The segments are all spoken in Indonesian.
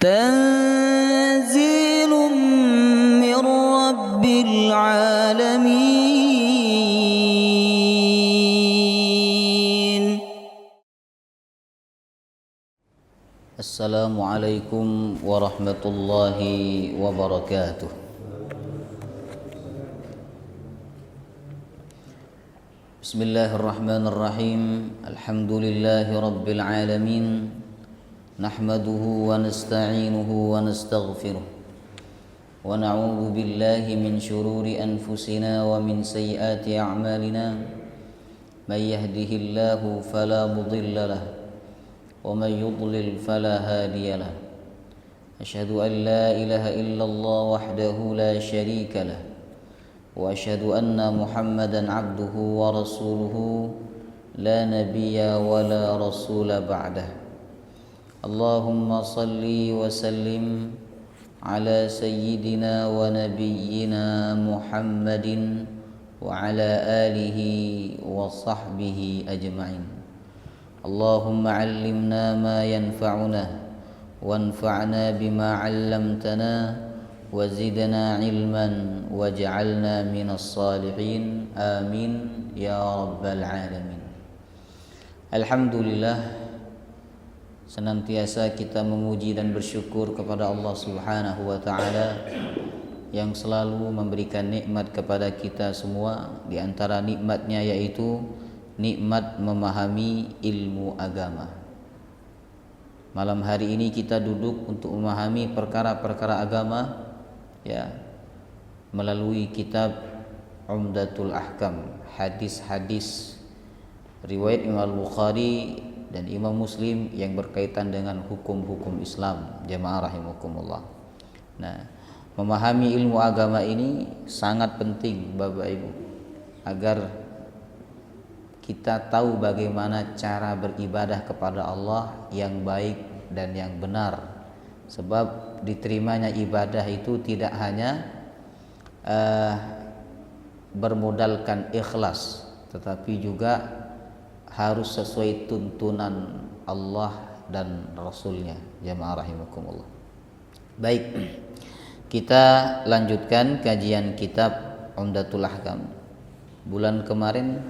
تنزيل من رب العالمين. السلام عليكم ورحمة الله وبركاته. بسم الله الرحمن الرحيم. الحمد لله رب العالمين، نحمده ونستعينه ونستغفره ونعوذ بالله من شرور أنفسنا ومن سيئات أعمالنا. من يهده الله فلا مضل له ومن يضلل فلا هادي له. أشهد أن لا إله إلا الله وحده لا شريك له، وأشهد أن محمدا عبده ورسوله لا نبي ولا رسول بعده. اللهم صل وسلم على سيدنا ونبينا محمد وعلى آله وصحبه أجمعين. اللهم علمنا ما ينفعنا وانفعنا بما علمتنا وزدنا علما واجعلنا من الصالحين. آمين يا رب العالمين. Alhamdulillah, senantiasa kita memuji dan bersyukur kepada Allah Subhanahu wa taala yang selalu memberikan nikmat kepada kita semua. Di antara nikmatnya yaitu nikmat memahami ilmu agama. Malam hari ini kita duduk untuk memahami perkara-perkara agama, ya, melalui kitab Umdatul Ahkam, hadis-hadis riwayat Imam Bukhari dan Imam Muslim yang berkaitan dengan hukum-hukum Islam. Jamaah rahimakumullah. Nah, memahami ilmu agama ini sangat penting Bapak Ibu, agar kita tahu bagaimana cara beribadah kepada Allah yang baik dan yang benar. Sebab diterimanya ibadah itu tidak hanya bermodalkan ikhlas, tetapi juga harus sesuai tuntunan Allah dan Rasulnya. Jamaah rahimakumullah. Baik, kita lanjutkan kajian kitab Umdatul Ahkam. Bulan kemarin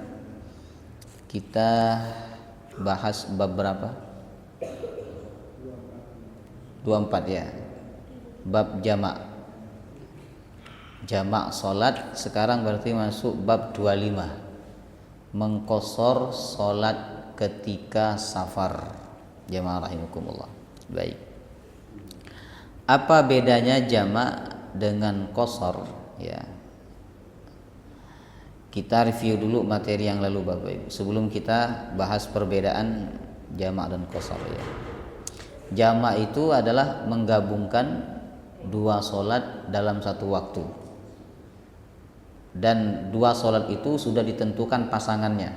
kita bahas bab berapa? 24 ya. Bab jamak. Jamak salat. Sekarang berarti masuk bab 25. Mengqashar salat ketika safar. Jamaah rahimakumullah. Baik. Apa bedanya jamak dengan qashar, ya? Kita review dulu materi yang lalu Bapak Ibu sebelum kita bahas perbedaan jamak dan qashar, ya. Jamak itu adalah menggabungkan dua solat dalam satu waktu, dan dua solat itu sudah ditentukan pasangannya,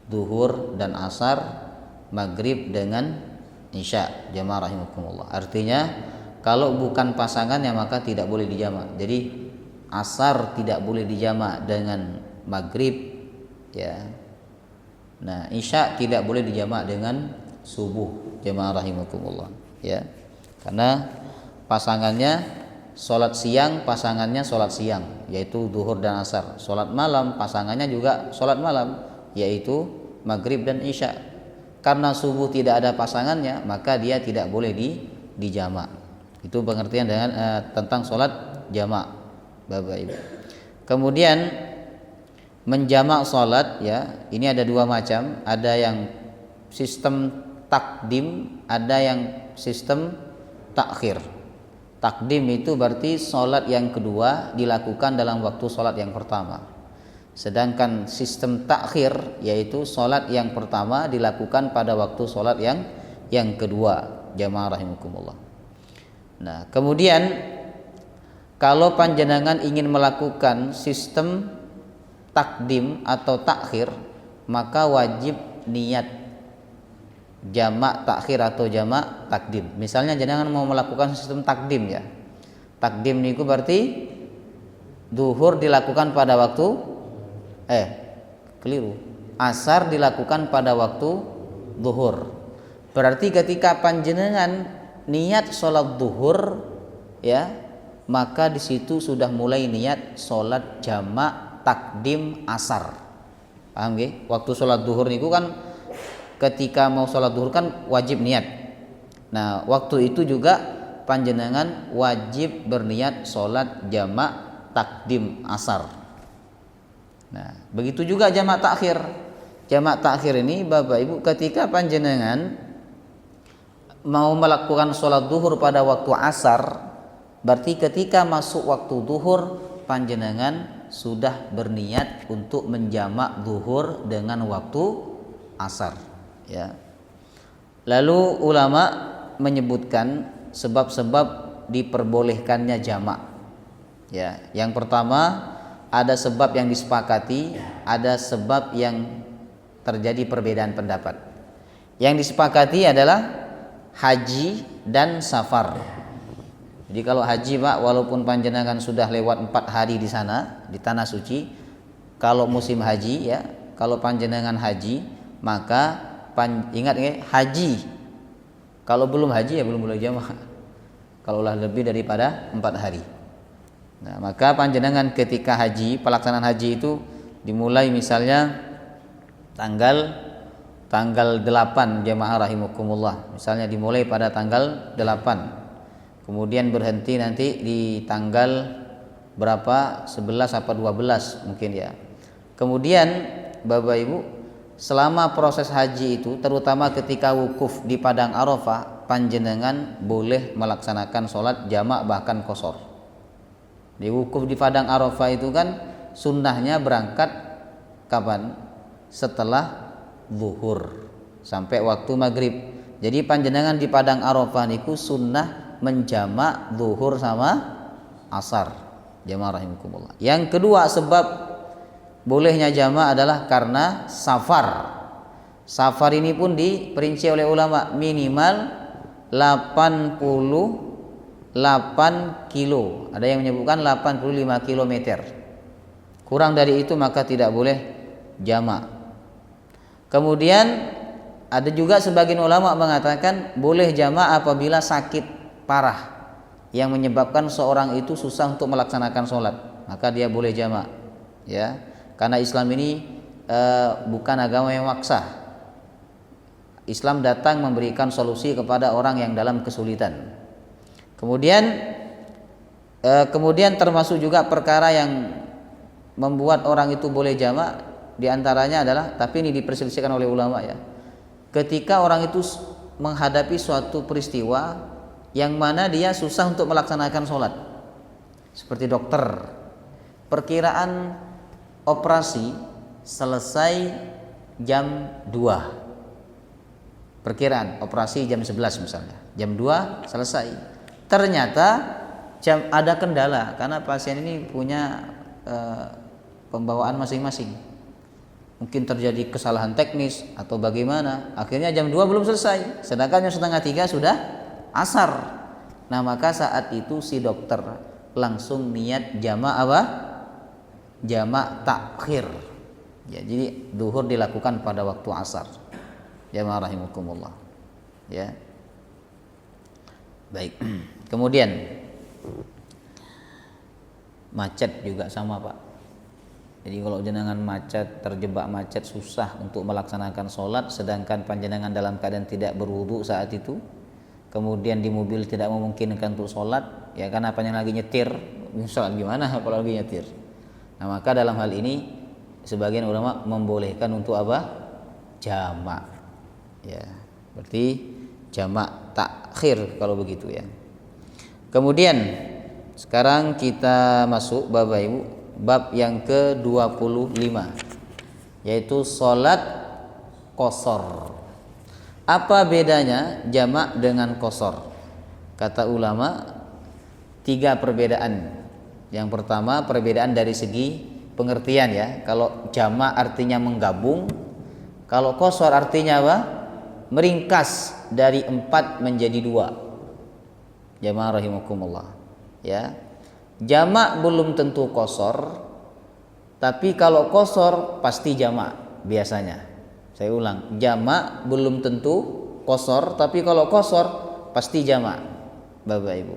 zuhur dan asar, maghrib dengan isya. Jamaah rahimakumullah. Artinya kalau bukan pasangannya maka tidak boleh dijamak. Jadi asar tidak boleh dijamak dengan maghrib, ya. Nah, isya tidak boleh dijamak dengan subuh. Jamaah rahimakumullah, ya. Karena pasangannya sholat siang, pasangannya sholat siang, yaitu zuhur dan asar. Sholat malam, pasangannya juga sholat malam, yaitu maghrib dan isya. Karena subuh tidak ada pasangannya, maka dia tidak boleh dijamak. Itu pengertian dengan tentang sholat jamak, Bapak Ibu. Kemudian menjamak salat, ya, ini ada dua macam. Ada yang sistem takdim, ada yang sistem takhir. Takdim itu berarti salat yang kedua dilakukan dalam waktu salat yang pertama. Sedangkan sistem takhir yaitu salat yang pertama dilakukan pada waktu salat yang kedua. Jamaah rahimakumullah. Nah, kemudian kalau panjenengan ingin melakukan sistem takdim atau takhir, maka wajib niat jamak takhir atau jamak takdim. Misalnya jenengan mau melakukan sistem takdim, ya. Takdim niku berarti zuhur dilakukan pada waktu keliru. Asar dilakukan pada waktu zuhur. Berarti ketika panjenengan niat sholat duhur, ya, maka di situ sudah mulai niat sholat jamak takdim asar. Paham nggih? Waktu sholat duhur niku kan ketika mau sholat duhur kan wajib niat. Nah, waktu itu juga panjenengan wajib berniat sholat jamak takdim asar. Nah, begitu juga jamak takhir. Jamak takhir ini Bapak Ibu, ketika panjenengan mau melakukan sholat duhur pada waktu asar, berarti ketika masuk waktu duhur panjenengan sudah berniat untuk menjamak duhur dengan waktu asar, ya. Lalu ulama menyebutkan sebab-sebab diperbolehkannya jamak, ya. Yang pertama, ada sebab yang disepakati, ada sebab yang terjadi perbedaan pendapat. Yang disepakati adalah haji dan safar. Jadi kalau haji Pak, walaupun panjenengan sudah lewat 4 hari di sana di tanah suci, kalau musim haji, ya, kalau panjenengan haji, maka ingat ya, haji. Kalau belum haji ya belum boleh jamak. Kalau ulah lebih daripada 4 hari. Nah, maka panjenengan ketika haji, pelaksanaan haji itu dimulai misalnya tanggal 8 jamaah rahimakumullah. Misalnya dimulai pada tanggal 8. Kemudian berhenti nanti di tanggal berapa? 11 apa 12 mungkin, ya. Kemudian Bapak Ibu, selama proses haji itu, terutama ketika wukuf di padang Arafah, panjenengan boleh melaksanakan sholat jamak bahkan qashar. Di wukuf di padang Arafah itu kan sunnahnya berangkat kapan? Setelah zuhur sampai waktu maghrib. Jadi panjenengan di padang Arafah niku sunnah menjamak zuhur sama asar. Jamaah rahimakumullah. Yang kedua sebab bolehnya jamak adalah karena safar. Safar ini pun diperinci oleh ulama minimal 88 kilo. Ada yang menyebutkan 85 kilometer. Kurang dari itu maka tidak boleh jamak. Kemudian ada juga sebagian ulama mengatakan boleh jamak apabila sakit parah yang menyebabkan seorang itu susah untuk melaksanakan sholat, maka dia boleh jamak, ya. Karena Islam ini bukan agama yang maksa. Islam datang memberikan solusi kepada orang yang dalam kesulitan. Kemudian termasuk juga perkara yang membuat orang itu boleh jamak, diantaranya adalah, tapi ini diperselisihkan oleh ulama, ya. Ketika orang itu menghadapi suatu peristiwa yang mana dia susah untuk melaksanakan sholat, seperti dokter, perkiraan operasi selesai jam 2, perkiraan operasi jam 11 misalnya, jam 2 selesai. Ternyata ada kendala karena pasien ini punya pembawaan masing-masing. Mungkin terjadi kesalahan teknis atau bagaimana, akhirnya jam 2 belum selesai, sedangkan jam 2:30 sudah asar. Nah, maka saat itu si dokter langsung niat jamak apa? Jamak takhir. Ya, jadi duhur dilakukan pada waktu asar. Jamaah rahimakumullah. Ya. Baik. Kemudian macet juga sama, Pak. Jadi kalau jenengan macet, terjebak macet, susah untuk melaksanakan sholat, sedangkan panjenengan dalam keadaan tidak berwudu saat itu, kemudian di mobil tidak memungkinkan untuk sholat, ya karena panjenengan lagi nyetir, sholat gimana kalau lagi nyetir? Nah, maka dalam hal ini sebagian ulama membolehkan untuk apa? Jamak, ya, berarti jamak takhir kalau begitu, ya. Kemudian sekarang kita masuk Bapak Ibu bab yang ke-25, yaitu sholat qashar. Apa bedanya jamak dengan qashar? Kata ulama 3 perbedaan. Yang pertama, perbedaan dari segi pengertian, ya. Kalau jamak artinya menggabung, kalau qashar artinya apa? Meringkas dari 4 menjadi 2. Jamaah rahimakumullah, ya. Jamak belum tentu qashar, tapi kalau qashar pasti jamak biasanya. Saya ulang, jamak belum tentu qashar, tapi kalau qashar pasti jamak, Bapak Ibu.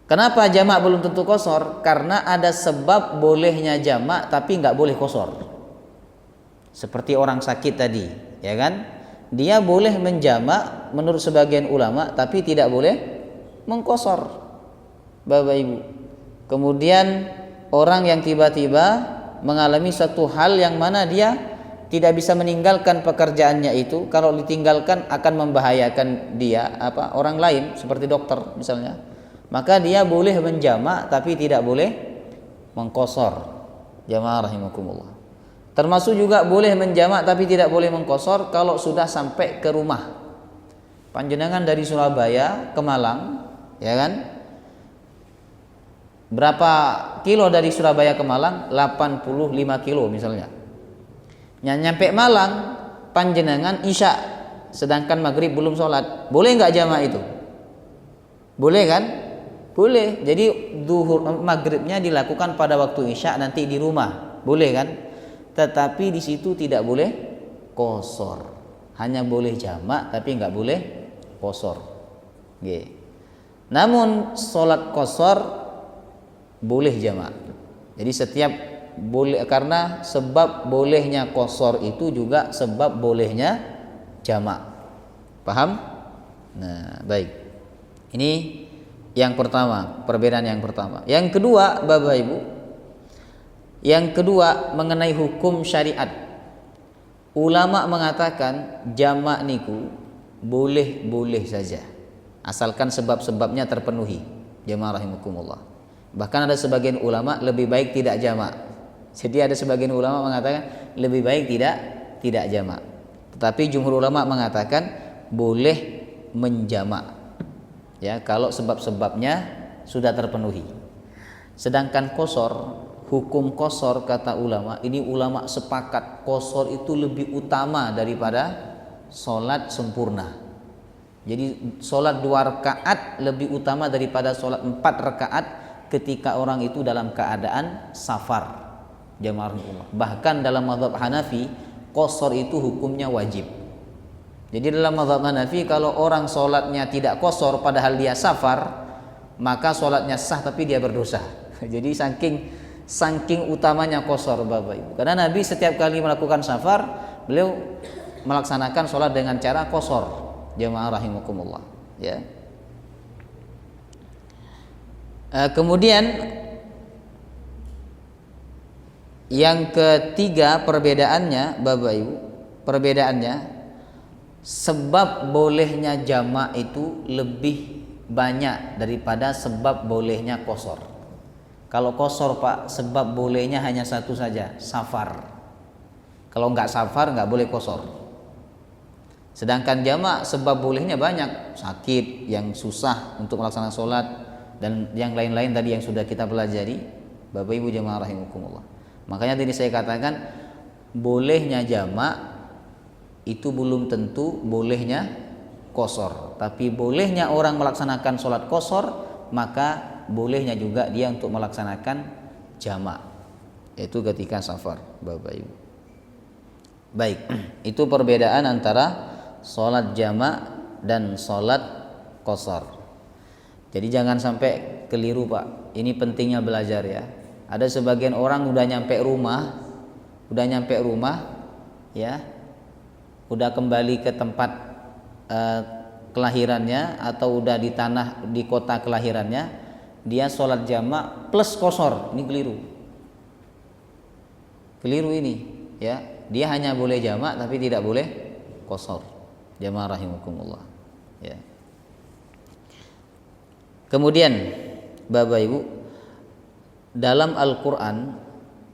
Kenapa jamak belum tentu qasar? Karena ada sebab bolehnya jamak tapi nggak boleh qasar. Seperti orang sakit tadi, ya kan? Dia boleh menjamak menurut sebagian ulama tapi tidak boleh mengqasar, Bapak Ibu. Kemudian orang yang tiba-tiba mengalami satu hal yang mana dia tidak bisa meninggalkan pekerjaannya itu, kalau ditinggalkan akan membahayakan dia orang lain seperti dokter misalnya, maka dia boleh menjamak tapi tidak boleh mengqasar. Jamaah rahimakumullah. Termasuk juga boleh menjamak tapi tidak boleh mengqasar kalau sudah sampai ke rumah. Panjenengan dari Surabaya ke Malang, ya kan? Berapa kilo dari Surabaya ke Malang? 85 kilo misalnya. Nyampe Malang panjenengan isya, sedangkan maghrib belum sholat, boleh nggak jamak itu? Boleh kan? Boleh. Jadi duhur maghribnya dilakukan pada waktu isya nanti di rumah, boleh kan? Tetapi di situ tidak boleh qasar, hanya boleh jamak tapi nggak boleh qasar. Namun sholat qasar boleh jamak. Jadi setiap boleh, karena sebab bolehnya qasar itu juga sebab bolehnya jamak. Paham? Nah, baik. Ini yang pertama, perbedaan yang pertama. Yang kedua, Bapak Ibu, yang kedua mengenai hukum syariat. Ulama mengatakan jamak niku boleh-boleh saja asalkan sebab-sebabnya terpenuhi. Jamaah rahimakumullah. Bahkan ada sebagian ulama lebih baik tidak jamak. Jadi ada sebagian ulama mengatakan lebih baik tidak jamak. Tetapi jumhur ulama mengatakan boleh menjamak. Ya, kalau sebab-sebabnya sudah terpenuhi. Sedangkan qasar, hukum qasar kata ulama, ini ulama sepakat qasar itu lebih utama daripada sholat sempurna. Jadi sholat 2 rakaat lebih utama daripada sholat 4 rakaat ketika orang itu dalam keadaan safar. Jamaah Allah. Bahkan dalam mazhab Hanafi qasar itu hukumnya wajib. Jadi dalam mazhab Hanafi kalau orang sholatnya tidak qasar padahal dia safar, maka sholatnya sah tapi dia berdosa. Jadi saking utamanya qasar, Bapak Ibu. Karena Nabi setiap kali melakukan safar, beliau melaksanakan sholat dengan cara qasar. Jamaah rahimakumullah, ya. Kemudian yang ketiga perbedaannya, Bapak Ibu, perbedaannya sebab bolehnya jamak itu lebih banyak daripada sebab bolehnya qasar. Kalau qasar, Pak, sebab bolehnya hanya satu saja, safar. Kalau nggak safar nggak boleh qasar. Sedangkan jamak sebab bolehnya banyak, sakit, yang susah untuk melaksanakan sholat, dan yang lain-lain tadi yang sudah kita pelajari, Bapak Ibu jamaah rahimakumullah. Makanya tadi saya katakan bolehnya jamak itu belum tentu bolehnya qasar, tapi bolehnya orang melaksanakan sholat qasar, maka bolehnya juga dia untuk melaksanakan jamak, yaitu ketika safar, Bapak Ibu. Baik, itu perbedaan antara sholat jamak dan sholat qasar. Jadi jangan sampai keliru, Pak. Ini pentingnya belajar ya. Ada sebagian orang udah nyampe rumah, ya, udah kembali ke tempat kelahirannya atau udah di kota kelahirannya, dia sholat jamak plus qasar. Ini keliru ini, ya. Dia hanya boleh jamak tapi tidak boleh qasar. Jamaah rahimakumullah, ya. Kemudian Bapak Ibu, dalam Al-Quran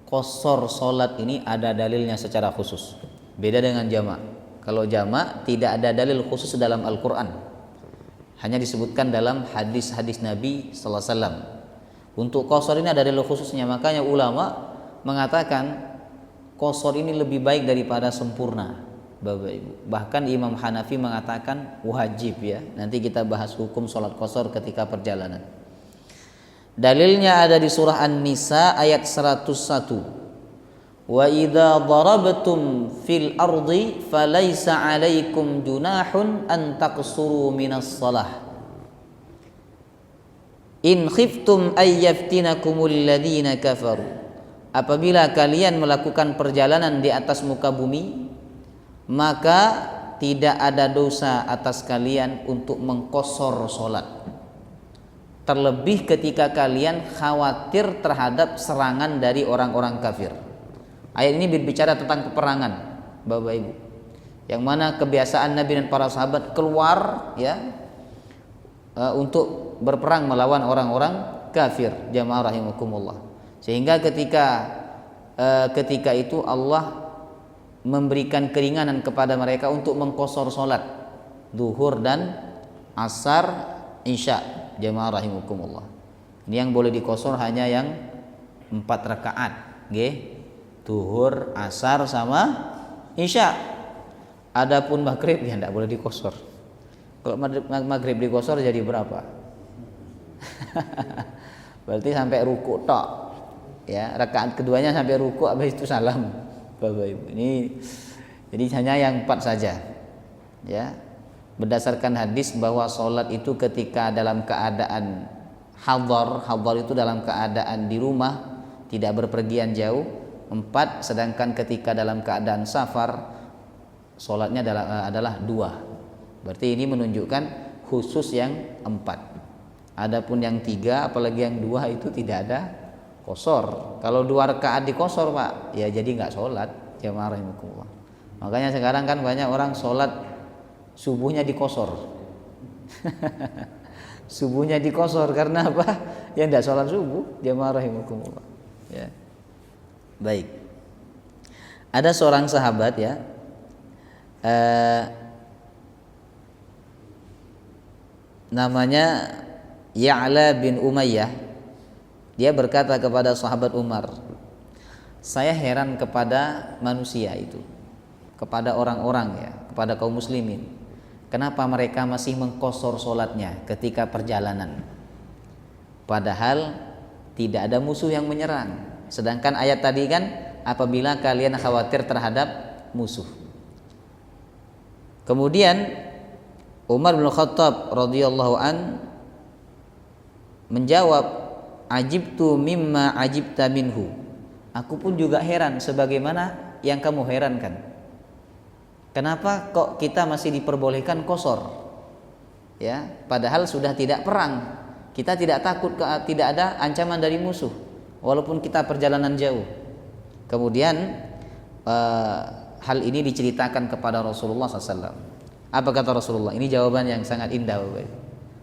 qasar solat ini ada dalilnya secara khusus, beda dengan jamak. Kalau jamak tidak ada dalil khusus dalam Al-Quran, hanya disebutkan dalam hadis-hadis Nabi sallallahu alaihi wasallam. Untuk qasar ini ada dalil khususnya, makanya ulama mengatakan qasar ini lebih baik daripada sempurna, Bapak Ibu. Bahkan Imam Hanafi mengatakan wajib, ya. Nanti kita bahas hukum sholat qasar ketika perjalanan. Dalilnya ada di surah An-Nisa ayat 101. wa idza darabtum fil ardi falaisa 'alaikum junahun an taqsuru minas shalah in khiftum ay yaftinakumul ladzina kafaru. Apabila kalian melakukan perjalanan di atas muka bumi, maka tidak ada dosa atas kalian untuk mengqashar salat, terlebih ketika kalian khawatir terhadap serangan dari orang-orang kafir. Ayat ini berbicara tentang peperangan, Bapak Ibu, yang mana kebiasaan Nabi dan para sahabat keluar ya untuk berperang melawan orang-orang kafir, jamaah rahimakumullah. Sehingga ketika itu Allah memberikan keringanan kepada mereka untuk mengqashar salat zuhur dan asar, isya, jamaah rahimakumullah. Ini yang boleh dikosor hanya yang 4 rakaat, nggih. Zuhur, asar sama isya. Adapun maghrib ya tidak boleh dikosor. Kalau maghrib dikosor jadi berapa? Berarti sampai ruku tok. Ya, rakaat keduanya sampai ruku, habis itu salam. Bapak Ibu. Ini jadi hanya yang 4 saja. Ya. Berdasarkan hadis bahwa sholat itu ketika dalam keadaan hadar itu dalam keadaan di rumah, tidak berpergian jauh, 4, sedangkan ketika dalam keadaan safar sholatnya adalah 2. Berarti ini menunjukkan khusus yang 4. Adapun yang 3 apalagi yang 2 itu tidak ada qashar. Kalau 2 rakaat dikosor, Pak, ya jadi nggak sholat, jamaah rahimakumullah. Makanya sekarang kan banyak orang sholat subuhnya dikosor. Subuhnya dikosor karena apa? Ya tidak sholat subuh, jamaah rahimakumullah. Ya. Baik. Ada seorang sahabat ya, namanya Ya'la bin Umayyah. Dia berkata kepada sahabat Umar, saya heran kepada manusia itu, kepada orang-orang ya, kepada kaum muslimin. Kenapa mereka masih mengqashar sholatnya ketika perjalanan? Padahal tidak ada musuh yang menyerang. Sedangkan ayat tadi kan apabila kalian khawatir terhadap musuh. Kemudian Umar bin Khattab radhiyallahu an menjawab, ajibtu mimma ajibta minhu. Aku pun juga heran sebagaimana yang kamu herankan. Kenapa kok kita masih diperbolehkan qashar? Ya, padahal sudah tidak perang. Kita tidak takut, tidak ada ancaman dari musuh walaupun kita perjalanan jauh. Kemudian hal ini diceritakan kepada Rasulullah SAW. Apa kata Rasulullah? Ini jawaban yang sangat indah, Bapak.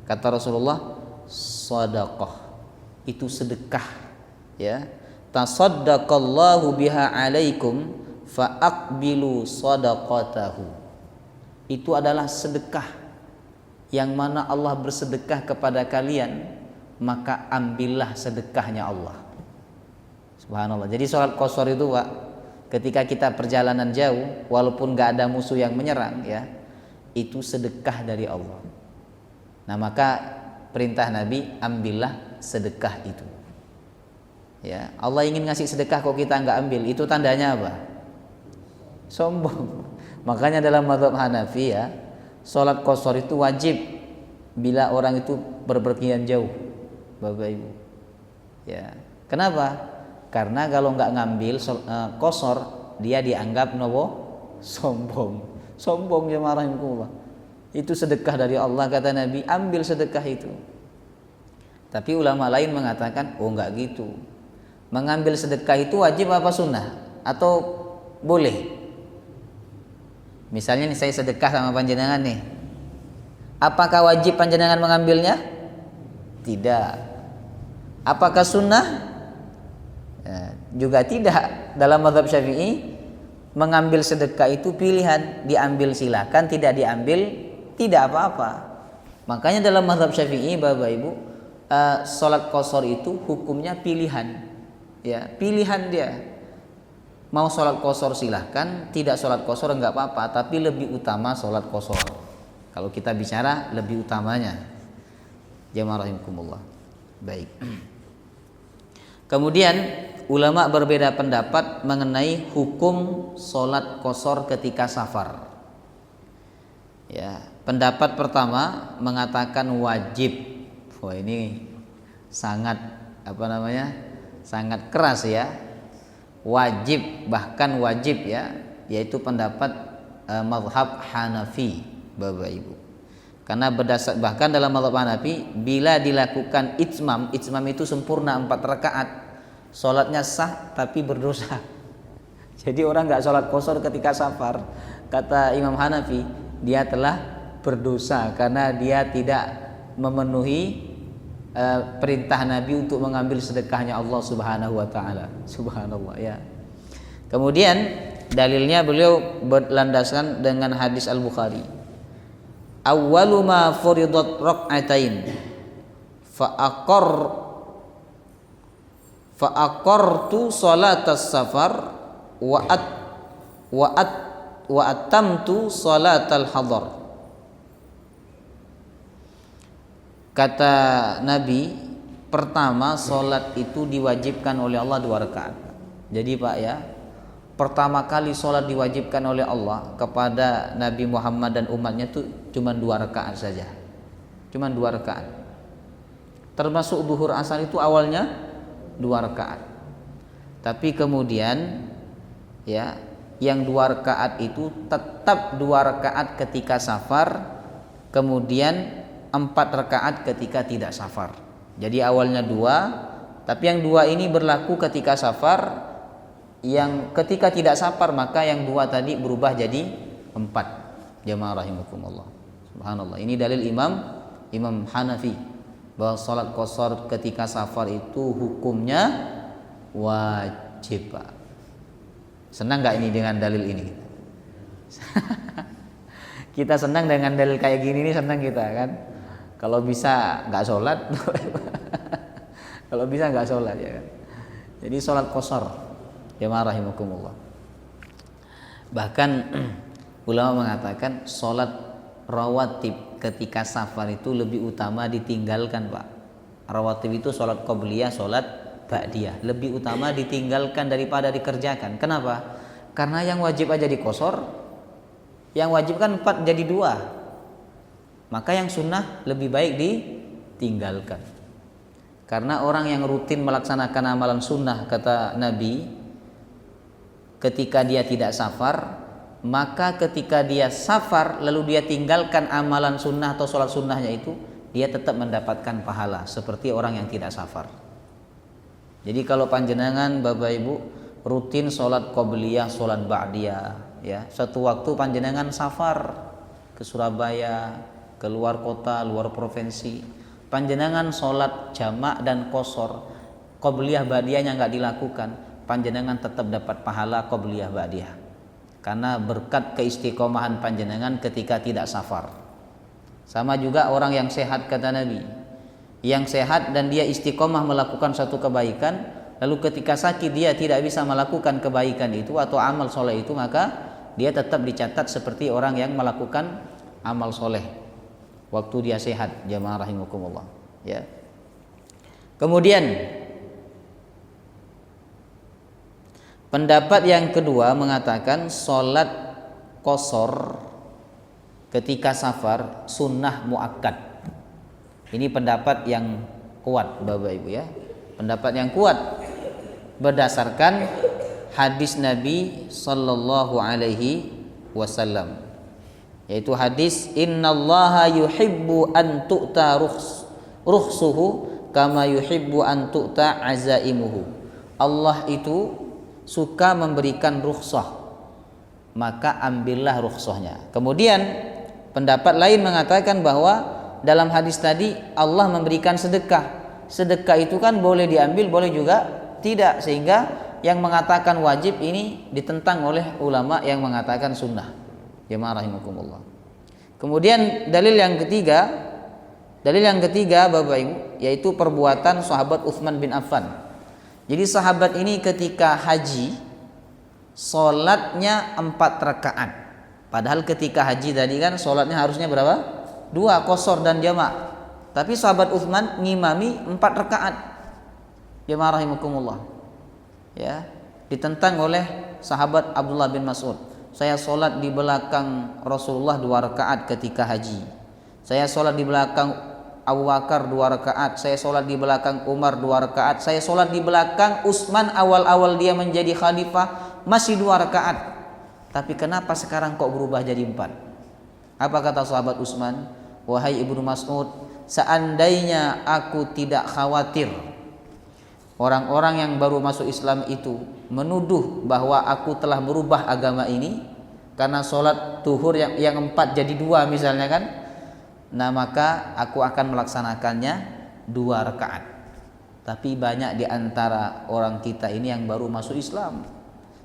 Kata Rasulullah, shadaqah, itu sedekah, ya. Tasaddaqallahu biha alaikum fa'aqbilu sadaqatahu. Itu adalah sedekah yang mana Allah bersedekah kepada kalian, maka ambillah sedekahnya Allah. Subhanallah. Jadi sholat qashar itu, Pak, ketika kita perjalanan jauh walaupun gak ada musuh yang menyerang ya, itu sedekah dari Allah. Nah, maka perintah Nabi, ambillah sedekah itu. Ya, Allah ingin ngasih sedekah kok kita nggak ambil, itu tandanya apa? Sombong. Makanya dalam mazhab Hanafi ya, sholat qashar itu wajib bila orang itu berpergian jauh, Bapak Ibu. Ya, kenapa? Karena kalau nggak ngambil qashar, dia dianggap sombong. Sombong, jemaah rahimakumullah. Itu sedekah dari Allah, kata Nabi, ambil sedekah itu. Tapi ulama lain mengatakan, oh nggak gitu. Mengambil sedekah itu wajib apa sunnah? Atau boleh? Misalnya nih, saya sedekah sama panjenengan nih. Apakah wajib panjenengan mengambilnya? Tidak. Apakah sunnah? Ya, juga tidak. Dalam mazhab Syafi'i, mengambil sedekah itu pilihan, diambil silakan, tidak diambil tidak apa-apa. Makanya dalam mazhab Syafi'i, Bapak Ibu, sholat qashar itu hukumnya pilihan. Ya, pilihan dia. Mau sholat qashar silahkan, tidak sholat qashar enggak apa-apa, tapi lebih utama sholat qashar. Kalau kita bicara lebih utamanya, jamaah rahimakumullah. Baik. Kemudian ulama berbeda pendapat mengenai hukum sholat qashar ketika safar. Ya, pendapat pertama mengatakan wajib. Wah, ini sangat sangat keras ya. Wajib, bahkan wajib ya, yaitu pendapat mazhab Hanafi, Bapak Ibu. Karena bahkan dalam mazhab Hanafi, bila dilakukan itmam itu sempurna 4 rakaat, sholatnya sah tapi berdosa. Jadi orang nggak sholat qashar ketika safar, kata Imam Hanafi, dia telah berdosa karena dia tidak memenuhi perintah Nabi untuk mengambil sedekahnya Allah Subhanahu wa taala. Subhanallah ya. Kemudian dalilnya beliau berlandaskan dengan hadis Al-Bukhari. Awwalu ma furidat rak'atain fa aqartu salatas safar wa atamtu salatal hadar. Kata Nabi, pertama salat itu diwajibkan oleh Allah 2 rakaat. Jadi Pak ya, pertama kali sholat diwajibkan oleh Allah kepada Nabi Muhammad dan umatnya itu cuma 2 rakaat saja, cuma 2 rakaat. Termasuk zuhur asar itu awalnya 2 rakaat, tapi kemudian ya, yang 2 rakaat itu tetap 2 rakaat ketika safar, kemudian 4 rakaat ketika tidak safar. Jadi awalnya 2, tapi yang 2 ini berlaku ketika safar. Yang ketika tidak safar maka yang 2 tadi berubah jadi 4. Jamaah rahimakumullah. Subhanallah. Ini dalil Imam Hanafi bahwa salat qashar ketika safar itu hukumnya wajib, Pak. Senang nggak ini dengan dalil ini? Kita senang dengan dalil kayak gini nih, senang kita kan. Kalau bisa nggak sholat, kalau bisa nggak sholat ya kan. Jadi salat qashar, jamaah rahimakumullah. Bahkan ulama mengatakan sholat rawatib ketika safar itu lebih utama ditinggalkan, Pak. Rawatib itu sholat qobliyah, sholat ba'diyah, lebih utama ditinggalkan daripada dikerjakan. Kenapa? Karena yang wajib aja di qashar, yang wajib kan 4 jadi 2. Maka yang sunnah lebih baik ditinggalkan. Karena orang yang rutin melaksanakan amalan sunnah, kata Nabi, ketika dia tidak safar, maka ketika dia safar lalu dia tinggalkan amalan sunnah atau sholat sunnahnya itu, dia tetap mendapatkan pahala seperti orang yang tidak safar. Jadi kalau panjenengan Bapak Ibu rutin sholat qobliyah, sholat ba'diyah ya, suatu waktu panjenengan safar ke Surabaya, ke luar kota, luar provinsi, panjenengan sholat jamak dan qashar, qobliyah ba'diyahnya nggak dilakukan, panjenengan tetap dapat pahala qobliyah ba'diyah karena berkat keistiqomahan panjenengan ketika tidak safar. Sama juga orang yang sehat, kata Nabi, yang sehat dan dia istiqomah melakukan satu kebaikan, lalu ketika sakit dia tidak bisa melakukan kebaikan itu atau amal soleh itu, maka dia tetap dicatat seperti orang yang melakukan amal soleh waktu dia sehat. Jamaah rahimakumullah ya. Kemudian pendapat yang kedua mengatakan sholat qashar ketika safar sunnah muakkad. Ini pendapat yang kuat Bapak Ibu ya. Pendapat yang kuat berdasarkan hadis Nabi sallallahu alaihi wasallam, yaitu hadis innallaha yuhibbu an tu'ta rukhsuhu kama yuhibbu an tu'ta azaimuhu. Allah itu suka memberikan rukhsah, maka ambillah rukhsahnya. Kemudian pendapat lain mengatakan bahwa dalam hadis tadi Allah memberikan sedekah. Sedekah itu kan boleh diambil, boleh juga tidak, sehingga yang mengatakan wajib ini ditentang oleh ulama yang mengatakan sunnah. Jamaah rahimakumullah. Kemudian dalil yang ketiga Bapak Ibu, yaitu perbuatan sahabat Utsman bin Affan. Jadi sahabat ini ketika haji sholatnya 4 rakaat. Padahal ketika haji tadi kan sholatnya harusnya berapa? 2, qashar dan jamak. Tapi sahabat Utsman ngimami 4 rakaat. Jamaah rahimakumullah. Ya, ditentang oleh sahabat Abdullah bin Mas'ud. Saya sholat di belakang Rasulullah 2 rakaat ketika haji. Saya sholat di belakang Abu Bakar 2 rakaat. Saya sholat di belakang Umar 2 rakaat. Saya sholat di belakang Utsman awal-awal dia menjadi khalifah masih 2 rakaat. Tapi kenapa sekarang kok berubah jadi 4? Apa kata sahabat Utsman? Wahai Ibnu Mas'ud, seandainya aku tidak khawatir orang-orang yang baru masuk Islam itu menuduh bahwa aku telah merubah agama ini karena sholat zuhur yang 4 jadi 2 misalnya kan, nah maka aku akan melaksanakannya 2 rakaat. Tapi banyak di antara orang kita ini yang baru masuk Islam,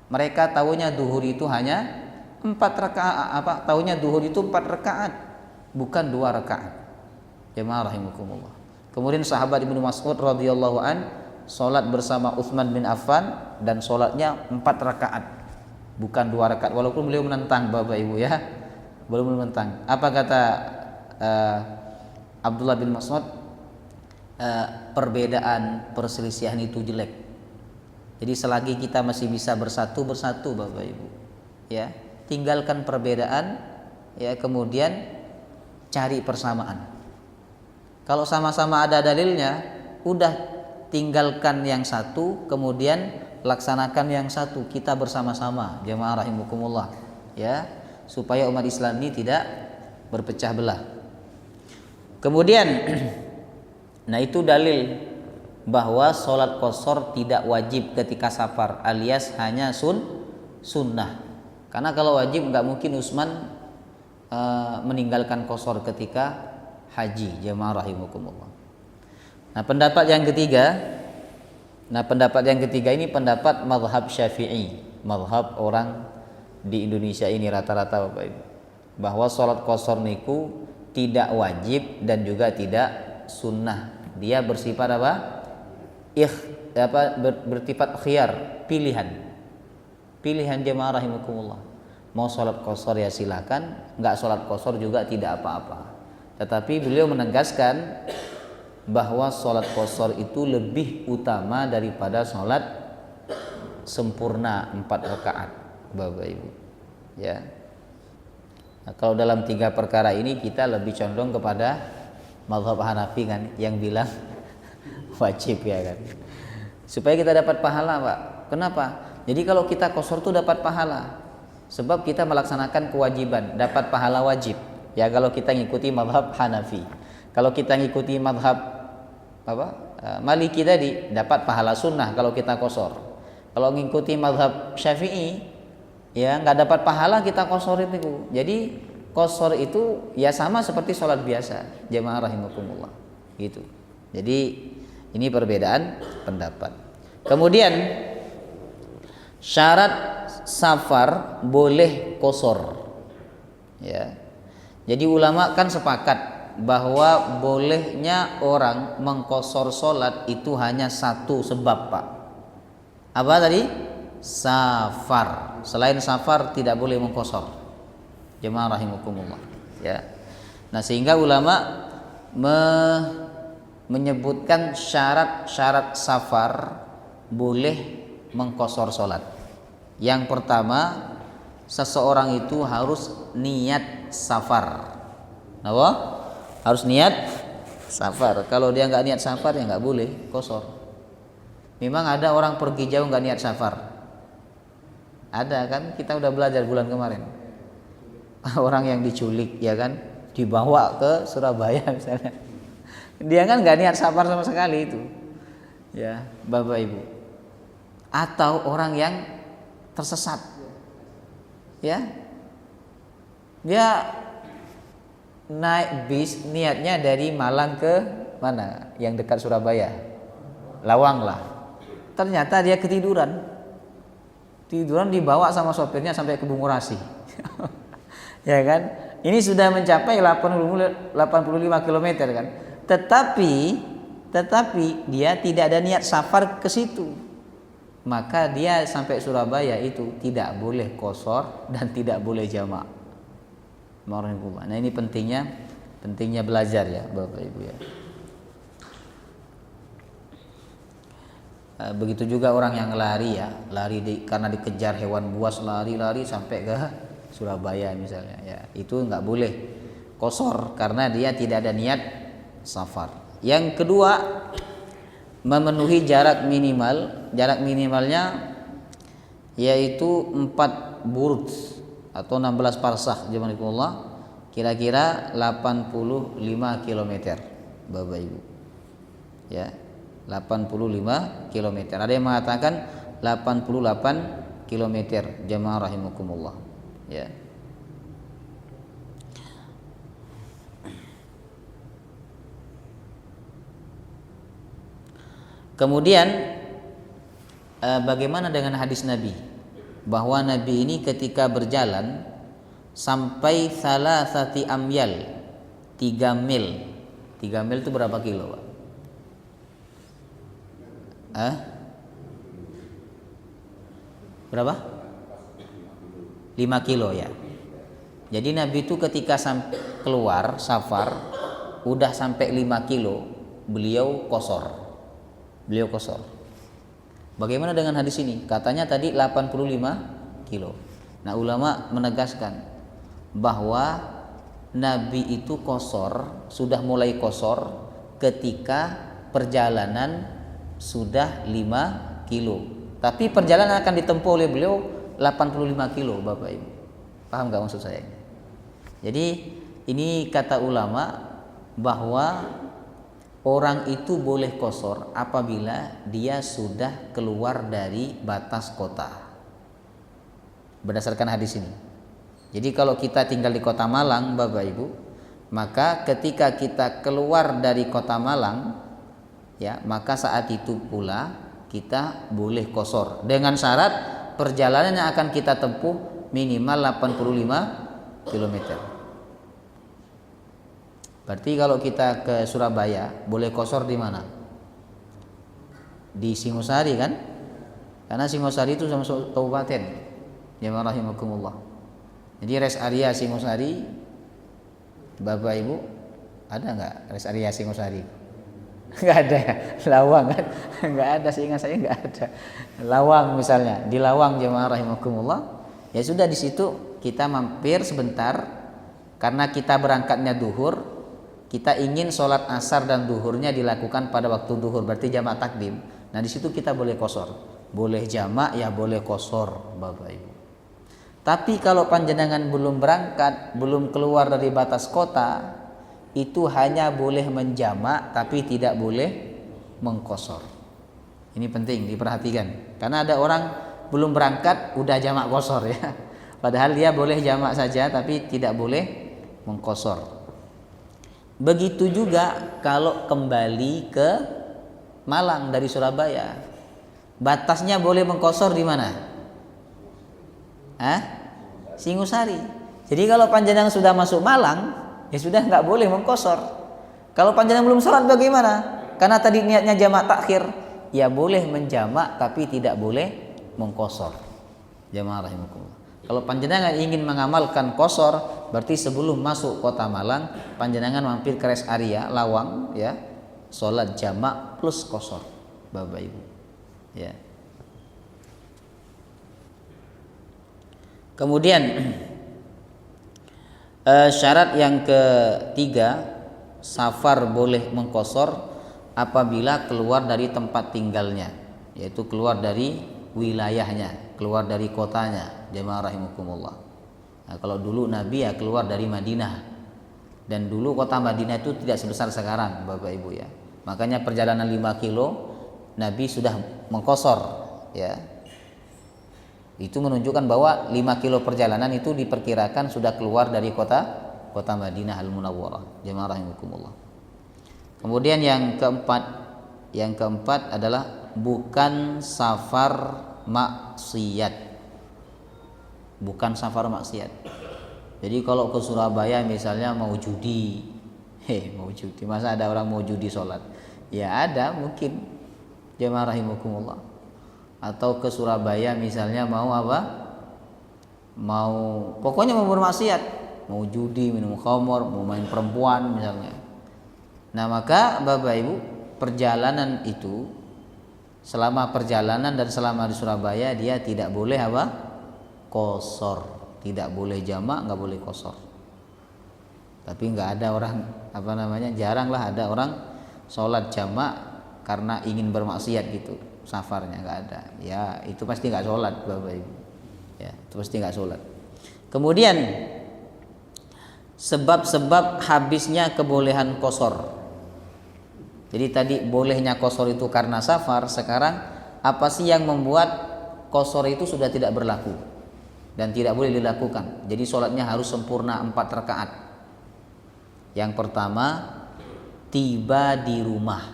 mereka tahunya zuhur itu hanya 4 rakaat, tahunya zuhur itu 4 rakaat, bukan 2 rakaat. Jemaah rahimakumullah. Kemudian sahabat Ibnu Mas'ud radhiyallahu an sholat bersama Utsman bin Affan dan sholatnya 4 rakaat, bukan 2 rakaat. Walaupun beliau menentang Bapak Ibu ya, belum menentang. Apa kata Abdullah bin Mas'ud? Perbedaan perselisihan itu jelek. Jadi selagi kita masih bisa bersatu Bapak Ibu, ya tinggalkan perbedaan, ya kemudian cari persamaan. Kalau sama-sama ada dalilnya, udah tinggalkan yang satu, kemudian laksanakan yang satu, kita bersama-sama. Jemaah rahimakumullah, ya, supaya umat Islam ini tidak berpecah belah. Kemudian nah itu dalil bahwa sholat qashar tidak wajib ketika safar, alias hanya sunnah. Karena kalau wajib nggak mungkin Utsman meninggalkan qashar ketika haji. Jemaah rahimakumullah. Nah pendapat yang ketiga ini pendapat mazhab Syafi'i, mazhab orang di Indonesia ini rata-rata Bapak Ibu, bahwa sholat qashar niku tidak wajib dan juga tidak sunnah. Dia bersifat bersifat khiyar, pilihan jemaah rahimakumullah. Mau sholat qashar ya silakan, nggak sholat qashar juga tidak apa-apa. Tetapi beliau menegaskan bahwa sholat qashar itu lebih utama daripada sholat sempurna 4 rakaat, Bapak Ibu. Ya. Nah, kalau dalam 3 perkara ini kita lebih condong kepada mazhab Hanafi kan, yang bilang wajib ya kan. Supaya kita dapat pahala, Pak. Kenapa? Jadi kalau kita qashar itu dapat pahala, sebab kita melaksanakan kewajiban, dapat pahala wajib. Ya kalau kita ngikuti mazhab Hanafi. Kalau kita ngikuti mazhab Maliki tadi, dapat pahala sunnah kalau kita qashar. Kalau ngikuti mazhab Syafi'i, ya nggak dapat pahala kita qashar itu. Jadi qashar itu ya sama seperti sholat biasa. Jemaah rahimakumullah. Gitu. Jadi ini perbedaan pendapat. Kemudian syarat safar boleh qashar. Ya. Jadi ulama kan sepakat bahwa bolehnya orang mengqashar sholat itu hanya satu sebab, Pak. Apa tadi? Safar. Selain safar tidak boleh mengqashar. Jemaah rahimakumullah. Ya. Nah sehingga ulama menyebutkan syarat-syarat safar boleh mengqashar sholat. Yang pertama, seseorang itu harus niat safar. Kenapa? Harus niat safar. Kalau dia nggak niat safar ya nggak boleh qashar. Memang ada orang pergi jauh nggak niat safar. Ada kan? Kita udah belajar bulan kemarin. Orang yang diculik ya kan, dibawa ke Surabaya misalnya. Dia kan nggak niat safar sama sekali itu. Ya, Bapak Ibu. Atau orang yang tersesat. Ya. Dia naik bis niatnya dari Malang ke mana? Yang dekat Surabaya. Lawang lah. Ternyata dia ketiduran. Tiduran dibawa sama sopirnya sampai ke Bungurasi. Ya kan? Ini sudah mencapai 85 km kan. Tetapi dia tidak ada niat safar ke situ. Maka dia sampai Surabaya itu tidak boleh qashar dan tidak boleh jamak. Nah ini pentingnya belajar ya Bapak Ibu ya. Begitu juga orang yang lari ya, karena dikejar hewan buas, lari sampai ke Surabaya misalnya ya, itu nggak boleh qashar karena dia tidak ada niat safar. Yang kedua, memenuhi jarak minimalnya yaitu 4 burd atau 16 parsah jazakumullah, kira-kira 85 km Bapak Ibu ya, 85 km. Ada yang mengatakan 88 km jamaah rahimakumullah ya. Kemudian bagaimana dengan hadis Nabi bahwa Nabi ini ketika berjalan sampai salasati amyal, 3 mil. 3 mil itu berapa kilo, Pak? Berapa? 5 kilo ya. Jadi Nabi itu ketika keluar safar udah sampai 5 kilo, beliau qashar. Bagaimana dengan hadis ini? Katanya tadi 85 kilo. Nah, ulama menegaskan bahwa Nabi itu sudah mulai qashar ketika perjalanan sudah 5 kilo. Tapi perjalanan akan ditempuh oleh beliau 85 kilo, Bapak Ibu. Paham gak maksud saya? Jadi ini kata ulama bahwa orang itu boleh qashar apabila dia sudah keluar dari batas kota. Berdasarkan hadis ini. Jadi kalau kita tinggal di Kota Malang, Bapak Ibu, maka ketika kita keluar dari Kota Malang, ya, maka saat itu pula kita boleh qashar dengan syarat perjalanan yang akan kita tempuh minimal 85 km. Berarti kalau kita ke Surabaya boleh qashar di mana? Di Singosari kan? Karena Singosari itu sama kabupaten. Jamaah rahimakumullah. Jadi rest area Singosari, Bapak Ibu, ada nggak rest area Singosari? Nggak ada ya? Lawang kan? Nggak ada, seingat saya nggak ada. Lawang misalnya, di Lawang jamaah rahimakumullah. Ya sudah, di situ kita mampir sebentar karena kita berangkatnya duhur. Kita ingin sholat asar dan duhurnya dilakukan pada waktu duhur, berarti jamak takdim. Nah di situ kita boleh qashar, boleh jamak ya boleh qashar, Bapak Ibu. Tapi kalau panjenengan belum berangkat, belum keluar dari batas kota, itu hanya boleh menjamak tapi tidak boleh mengqashar. Ini penting diperhatikan, karena ada orang belum berangkat udah jamak qashar ya. Padahal dia boleh jamak saja tapi tidak boleh mengqashar. Begitu juga kalau kembali ke Malang dari Surabaya, batasnya boleh mengqashar di mana? Singosari. Jadi kalau panjenengan sudah masuk Malang, ya sudah nggak boleh mengqashar. Kalau panjenengan belum sholat bagaimana? Karena tadi niatnya jamak takhir, ya boleh menjamak tapi tidak boleh mengqashar. Jamaah rahimakumullah. Kalau panjenengan ingin mengamalkan qashar, berarti sebelum masuk kota Malang, panjenengan mampir ke rest area Lawang ya, sholat jamak plus qashar, Bapak Ibu. Ya. Kemudian syarat yang ketiga, safar boleh mengqashar apabila keluar dari tempat tinggalnya, yaitu keluar dari wilayahnya, keluar dari kotanya. Jamaah rahimakumullah. Nah, kalau dulu Nabi ya keluar dari Madinah, dan dulu kota Madinah itu tidak sebesar sekarang, Bapak Ibu ya. Makanya perjalanan 5 kilo Nabi sudah mengqashar ya. Itu menunjukkan bahwa 5 kilo perjalanan itu diperkirakan sudah keluar dari kota Madinah Al-Munawwarah. Jamaah rahimakumullah. Kemudian yang keempat adalah bukan safar maksiat. Bukan safar maksiat. Jadi kalau ke Surabaya misalnya mau judi, masa ada orang mau judi sholat? Ya ada mungkin, jamaah rahimakumullah. Atau ke Surabaya misalnya mau apa? Pokoknya mau bermaksiat, mau judi, minum khamar, mau main perempuan misalnya. Nah maka Bapak Ibu, perjalanan itu selama perjalanan dan selama di Surabaya dia tidak boleh apa? Qashar, tidak boleh jamak, nggak boleh qashar. Tapi nggak ada orang jaranglah ada orang sholat jamak karena ingin bermaksiat gitu, safarnya nggak ada. Ya itu pasti nggak sholat Bapak Ibu. Ya itu pasti nggak sholat. Kemudian sebab-sebab habisnya kebolehan qashar. Jadi tadi bolehnya qashar itu karena safar. Sekarang apa sih yang membuat qashar itu sudah tidak berlaku dan tidak boleh dilakukan? Jadi sholatnya harus sempurna 4 rakaat. Yang pertama, tiba di rumah,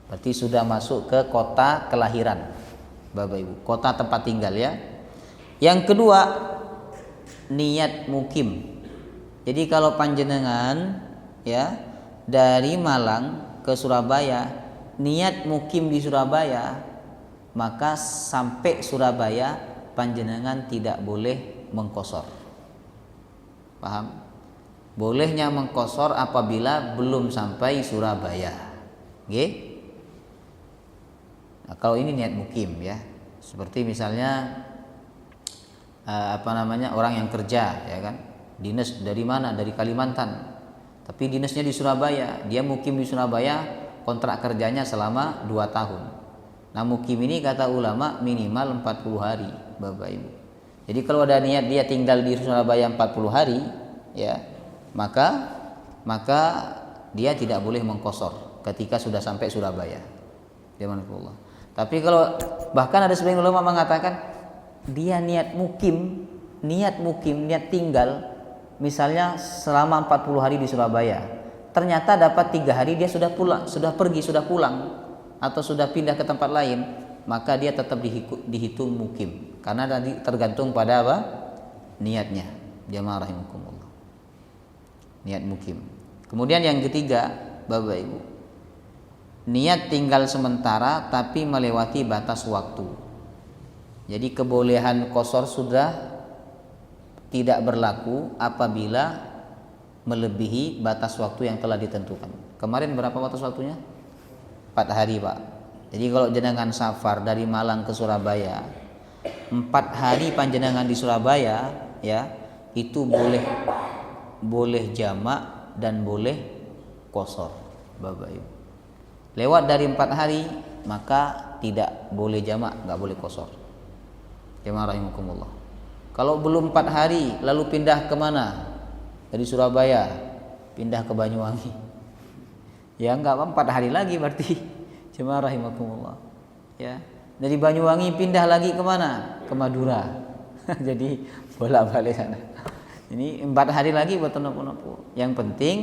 berarti sudah masuk ke kota kelahiran Bapak Ibu, kota tempat tinggal ya. Yang kedua, niat mukim. Jadi kalau panjenengan ya dari Malang ke Surabaya, niat mukim di Surabaya, maka sampai Surabaya panjenengan tidak boleh mengqashar. Paham? Bolehnya mengqashar apabila belum sampai Surabaya. Nggih? Nah, kalau ini niat mukim ya. Seperti misalnya orang yang kerja ya kan, dinas dari mana, dari Kalimantan, tapi dinasnya di Surabaya, dia mukim di Surabaya, kontrak kerjanya selama 2 tahun. Nah mukim ini kata ulama minimal 40 hari Bapak Ibu. Jadi kalau ada niat dia tinggal di Surabaya 40 hari ya, maka dia tidak boleh mengqashar ketika sudah sampai Surabaya. Jazakumullah. Tapi kalau bahkan ada sebagian ulama mengatakan dia niat tinggal misalnya selama 40 hari di Surabaya, ternyata dapat 3 hari dia sudah pulang, sudah pulang atau sudah pindah ke tempat lain, maka dia tetap dihitung mukim karena tadi tergantung pada apa? Niatnya. Jamaah rahimakumullah. Niat mukim. Kemudian yang ketiga, Bapak Ibu, niat tinggal sementara tapi melewati batas waktu. Jadi kebolehan qashar sudah tidak berlaku apabila melebihi batas waktu yang telah ditentukan. Kemarin berapa batas waktunya? 4 hari Pak. Jadi kalau jenengan safar dari Malang ke Surabaya, 4 hari panjenengan di Surabaya ya, itu boleh jamak dan boleh qashar Bapak Ibu. Lewat dari 4 hari maka tidak boleh jamak, nggak boleh qashar. Jamaah rahimakumullah. Kalau belum 4 hari lalu pindah ke mana? Dari Surabaya pindah ke Banyuwangi. Ya enggak 4 hari lagi berarti. Jamaah rahimakumullah. Ya. Dari Banyuwangi pindah lagi ke mana? Ke Madura. Jadi bolak-balik sana. Ini 4 hari lagi buat nopo-nopo. Yang penting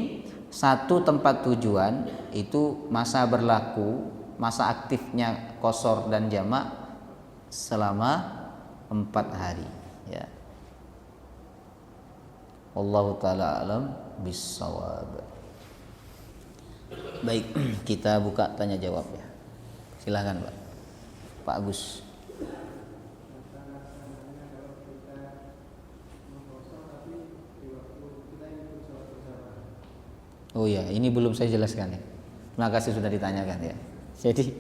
satu tempat tujuan itu masa berlaku, masa aktifnya qashar dan jamak selama 4 hari ya. Wallahu taala alam bissawab. Baik, kita buka tanya jawab ya. Silakan Pak Agus. Oh ya, ini belum saya jelaskan ya. Terima kasih sudah ditanyakan ya. Jadi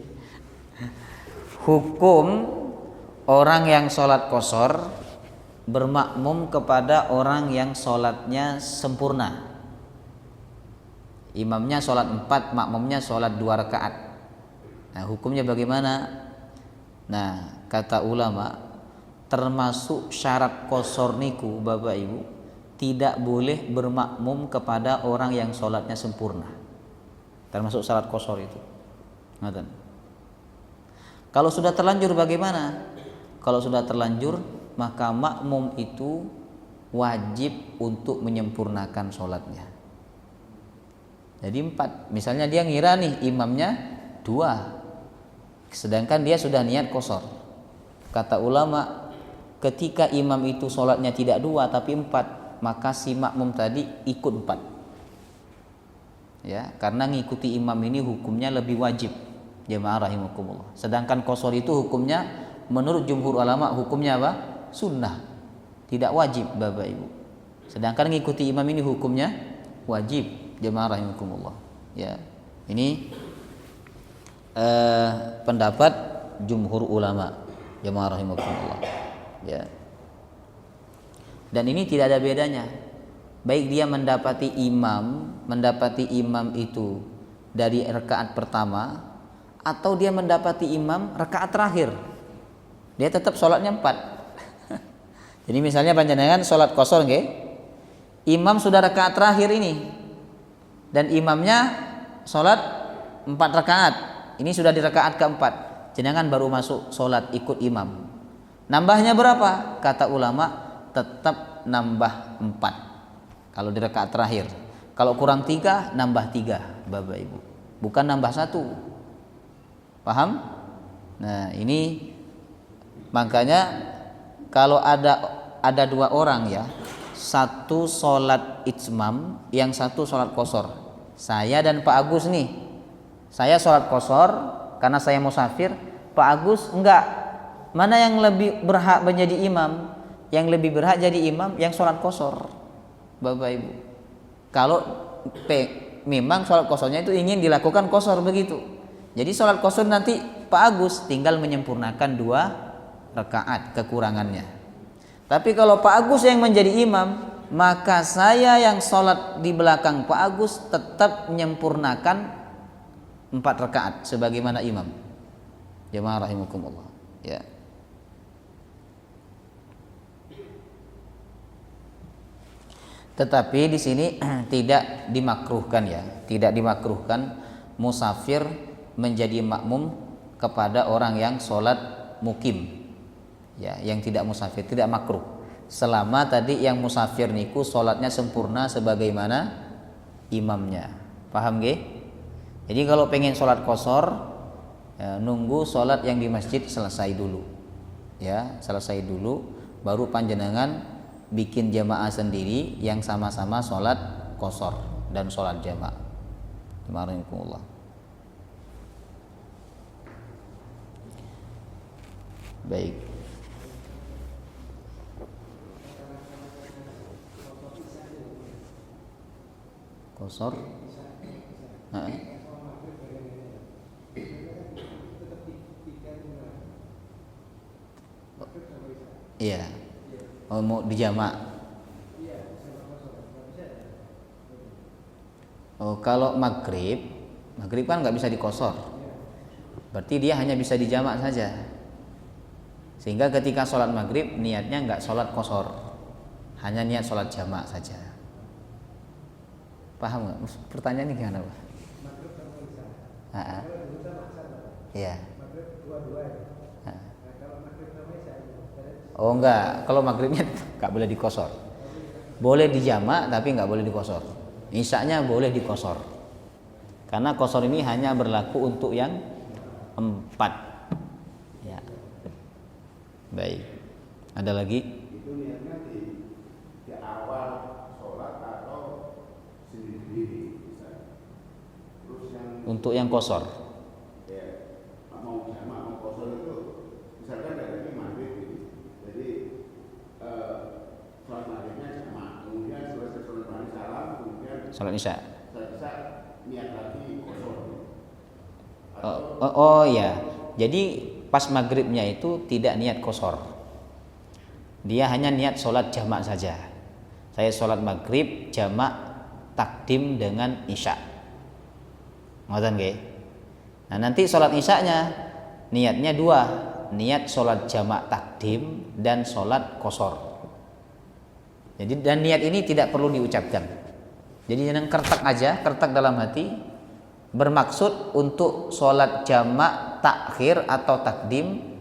hukum orang yang sholat qashar bermakmum kepada orang yang sholatnya sempurna. Imamnya sholat 4, makmumnya sholat 2 rakaat. Nah hukumnya bagaimana? Nah kata ulama, termasuk syarat qashar niku Bapak Ibu, tidak boleh bermakmum kepada orang yang sholatnya sempurna. Termasuk syarat qashar itu. Kalau sudah terlanjur bagaimana? Kalau sudah terlanjur maka makmum itu wajib untuk menyempurnakan sholatnya. Jadi 4. Misalnya dia ngira nih imamnya 2, sedangkan dia sudah niat qashar. Kata ulama, ketika imam itu sholatnya tidak 2 tapi 4, maka si makmum tadi ikut 4. Ya, karena ngikuti imam ini hukumnya lebih wajib. Jamaah rahimakumullah. Sedangkan qashar itu hukumnya menurut jumhur ulama hukumnya apa? Sunnah, tidak wajib Bapak Ibu. Sedangkan ngikuti imam ini hukumnya wajib. Jamaah rahimakumullah. Ya, ini pendapat jumhur ulama. Jamaah rahimakumullah. Ya. Dan ini tidak ada bedanya. Baik dia mendapati imam itu dari rakaat pertama atau dia mendapati imam rakaat terakhir. Dia tetap sholatnya 4. Jadi misalnya panjenengan sholat qashar nggih. Imam sudah rakaat terakhir ini. Dan imamnya sholat 4 rakaat. Ini sudah di rakaat keempat. Jenengan baru masuk sholat ikut imam. Nambahnya berapa? Kata ulama tetap nambah 4. Kalau di rakaat terakhir. Kalau kurang 3 nambah 3, Bapak Ibu. Bukan nambah 1. Paham? Nah, ini makanya kalau ada 2 orang ya, satu sholat itmam, yang satu sholat qashar. Saya dan Pak Agus nih. Saya sholat qashar karena saya musafir. Pak Agus enggak. Mana yang lebih berhak menjadi imam? Yang lebih berhak jadi imam yang sholat qashar, Bapak Ibu. Kalau memang sholat qasharnya itu ingin dilakukan qashar begitu. Jadi sholat qashar nanti Pak Agus tinggal menyempurnakan 2 rakaat kekurangannya. Tapi kalau Pak Agus yang menjadi imam, maka saya yang sholat di belakang Pak Agus tetap menyempurnakan 4 rakaat sebagaimana imam. Jamaah rahimakumullah. Ya. Tetapi di sini tidak dimakruhkan ya, tidak dimakruhkan musafir menjadi makmum kepada orang yang sholat mukim. Ya, yang tidak musafir tidak makruh. Selama tadi yang musafir niku sholatnya sempurna sebagaimana imamnya. Paham nggih? Jadi kalau pengen sholat qashar, ya, nunggu sholat yang di masjid selesai dulu. Ya, selesai dulu baru panjenengan bikin jamaah sendiri yang sama-sama sholat qashar dan sholat jamaah. Bismillahirrahmanirrahim. Baik. Qashar. Iya. Oh, mau dijamak. Oh, kalau maghrib kan nggak bisa diqashar. Berarti dia hanya bisa dijamak saja. Sehingga ketika sholat maghrib niatnya nggak sholat qashar, hanya niat sholat jamak saja. Paham nggak? Pertanyaan ini gimana, Pak? Iya. Oh enggak, kalau maghribnya nggak boleh diqashar. Boleh dijamak tapi nggak boleh diqashar. Isya'nya boleh diqashar. Karena qashar ini hanya berlaku untuk yang 4. Ya. Baik. Ada lagi? Itu niatnya di awal sholat atau sendiri misalnya. Terus yang Untuk yang qashar. Ya, mau jamak mau qashar itu misalkan dari maghrib ini. Jadi sholat maghribnya jamak, kemudian selesai sholat maghrib salam, kemudian Sholat isya. niat lagi qashar. Oh ya. Jadi pas maghribnya itu tidak niat qashar. Dia hanya niat sholat jamak saja. Saya sholat maghrib jamak takdim dengan isya. Ngoten nggih. Nah, nanti sholat isya'nya niatnya 2, niat sholat jamak takdim dan sholat qashar. Jadi dan niat ini tidak perlu diucapkan. Jadi jangan kertak dalam hati, bermaksud untuk sholat jamak takhir atau takdim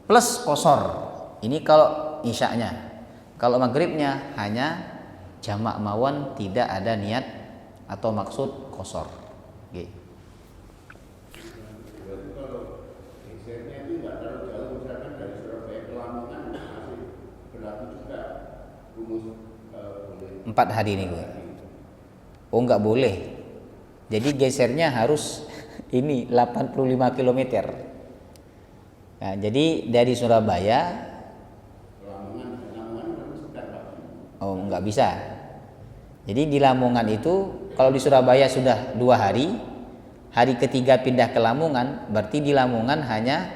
plus qashar. Ini kalau isya'nya. Kalau maghribnya hanya jamak mawon, tidak ada niat atau maksud qashar. Oke. Berarti kalau gesernya itu nggak terlalu jauh, misalkan dari Surabaya ke Lamongan masih berlaku juga rumus boleh 4 hari ini gue. Oh nggak boleh. Jadi gesernya harus ini 85 km. Nah, jadi dari Surabaya. Oh nggak bisa. Jadi di Lamongan itu kalau di Surabaya sudah 2 hari, hari ketiga pindah ke Lamongan, berarti di Lamongan hanya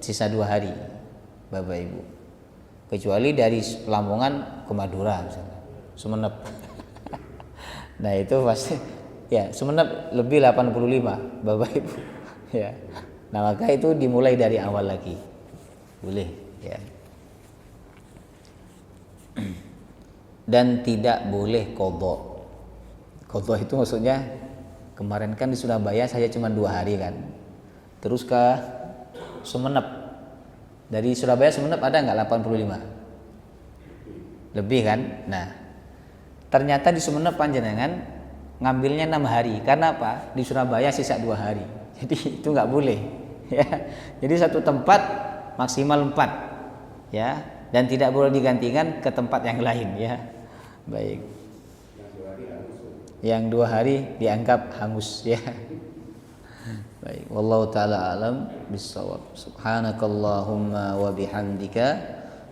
sisa 2 hari Bapak Ibu, kecuali dari Lamongan ke Madura misalnya, Sumeneb. Nah itu pasti ya Sumeneb lebih 85 Bapak Ibu ya. Nah maka itu dimulai dari awal lagi, boleh ya. Dan tidak boleh qadha. Qadha itu maksudnya kemarin kan di Surabaya saya cuma 2 hari kan, terus ke Sumeneb, dari Surabaya Sumeneb ada nggak 85 lebih kan. Nah ternyata di Sumeneb panjenengan ngambilnya 6 hari, karena apa? Di Surabaya sisa 2 hari, jadi itu nggak boleh ya. Jadi satu tempat maksimal 4 ya, dan tidak boleh digantikan ke tempat yang lain ya. Baik, yang 2 hari dianggap hangus ya. Baik, wallahu taala alam bissawab. Subhanakallahumma wa bihamdika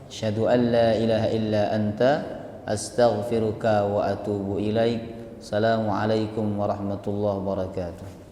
asyhadu an la ilaha illa anta astaghfiruka wa atubu ilaik. Assalamualaikum warahmatullahi wabarakatuh.